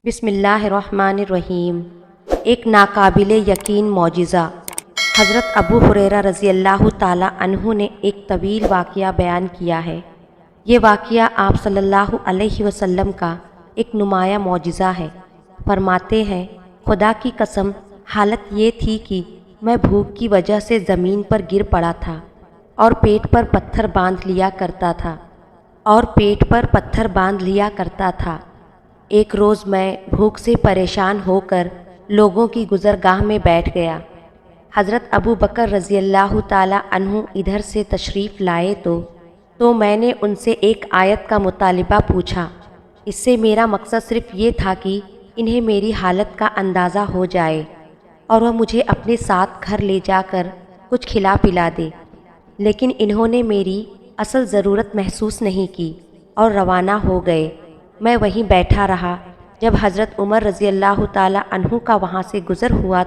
بسم اللہ الرحمن الرحیم۔ ایک ناقابل یقین معجزہ۔ حضرت ابو ہریرہ رضی اللہ تعالیٰ عنہ نے ایک طویل واقعہ بیان کیا ہے۔ یہ واقعہ آپ صلی اللہ علیہ وسلم کا ایک نمایاں معجزہ ہے۔ فرماتے ہیں، خدا کی قسم، حالت یہ تھی کہ میں بھوک کی وجہ سے زمین پر گر پڑا تھا اور پیٹ پر پتھر باندھ لیا کرتا تھا ایک روز میں بھوک سے پریشان ہو کر لوگوں کی گزرگاہ میں بیٹھ گیا۔ حضرت ابو بکر رضی اللہ تعالیٰ عنہ ادھر سے تشریف لائے تو میں نے ان سے ایک آیت کا مطالبہ پوچھا۔ اس سے میرا مقصد صرف یہ تھا کہ انہیں میری حالت کا اندازہ ہو جائے اور وہ مجھے اپنے ساتھ گھر لے جا کر کچھ کھلا پلا دے، لیکن انہوں نے میری اصل ضرورت محسوس نہیں کی اور روانہ ہو گئے۔ میں وہیں بیٹھا رہا۔ جب حضرت عمر رضی اللہ تعالیٰ عنہ کا وہاں سے گزر ہوا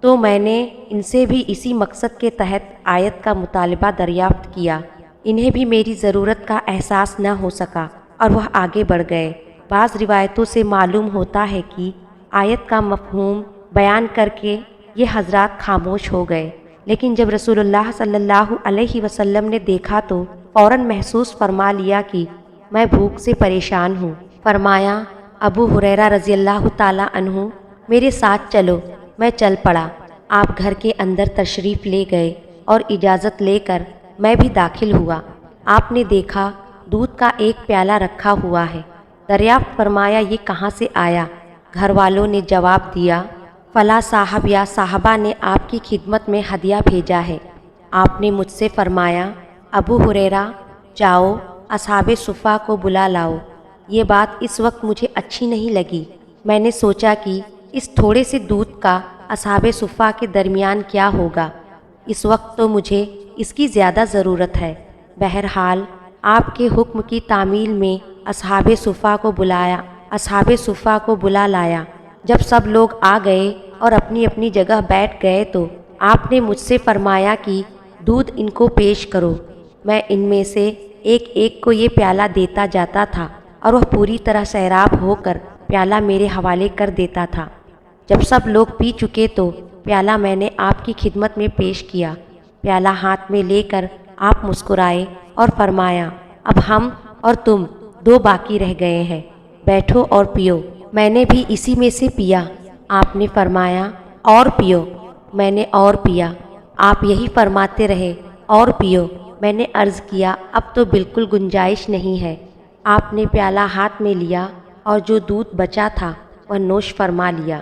تو میں نے ان سے بھی اسی مقصد کے تحت آیت کا مطالبہ دریافت کیا۔ انہیں بھی میری ضرورت کا احساس نہ ہو سکا اور وہ آگے بڑھ گئے۔ بعض روایتوں سے معلوم ہوتا ہے کہ آیت کا مفہوم بیان کر کے یہ حضرات خاموش ہو گئے، لیکن جب رسول اللہ صلی اللہ علیہ وسلم نے دیکھا تو فوراً محسوس فرما لیا کہ میں بھوک سے پریشان ہوں۔ فرمایا، ابو ہریرہ رضی اللہ تعالیٰ عنہ، میرے ساتھ چلو۔ میں چل پڑا۔ آپ گھر کے اندر تشریف لے گئے اور اجازت لے کر میں بھی داخل ہوا۔ آپ نے دیکھا دودھ کا ایک پیالہ رکھا ہوا ہے۔ دریافت فرمایا، یہ کہاں سے آیا؟ گھر والوں نے جواب دیا، فلاں صاحب یا صاحبہ نے آپ کی خدمت میں ہدیہ بھیجا ہے۔ آپ نے مجھ سے فرمایا، ابو ہریرہ، جاؤ اصحاب صفہ کو بلا لاؤ۔ یہ بات اس وقت مجھے اچھی نہیں لگی۔ میں نے سوچا کہ اس تھوڑے سے دودھ کا اصحاب صفہ کے درمیان کیا ہوگا؟ اس وقت تو مجھے اس کی زیادہ ضرورت ہے۔ بہرحال آپ کے حکم کی تعمیل میں اصحاب صفہ کو بلا لایا۔ جب سب لوگ آ گئے اور اپنی اپنی جگہ بیٹھ گئے تو آپ نے مجھ سے فرمایا کہ دودھ ان کو پیش کرو۔ میں ان میں سے ایک ایک کو یہ پیالہ دیتا جاتا تھا اور وہ پوری طرح سیراب ہو کر پیالہ میرے حوالے کر دیتا تھا۔ جب سب لوگ پی چکے تو پیالہ میں نے آپ کی خدمت میں پیش کیا۔ پیالہ ہاتھ میں لے کر آپ مسکرائے اور فرمایا، اب ہم اور تم دو باقی رہ گئے ہیں، بیٹھو اور پیو۔ میں نے بھی اسی میں سے پیا۔ آپ نے فرمایا، اور پیو۔ میں نے اور پیا۔ آپ یہی فرماتے رہے، اور پیو۔ میں نے عرض کیا، اب تو بالکل گنجائش نہیں ہے۔ آپ نے پیالہ ہاتھ میں لیا اور جو دودھ بچا تھا وہ نوش فرما لیا۔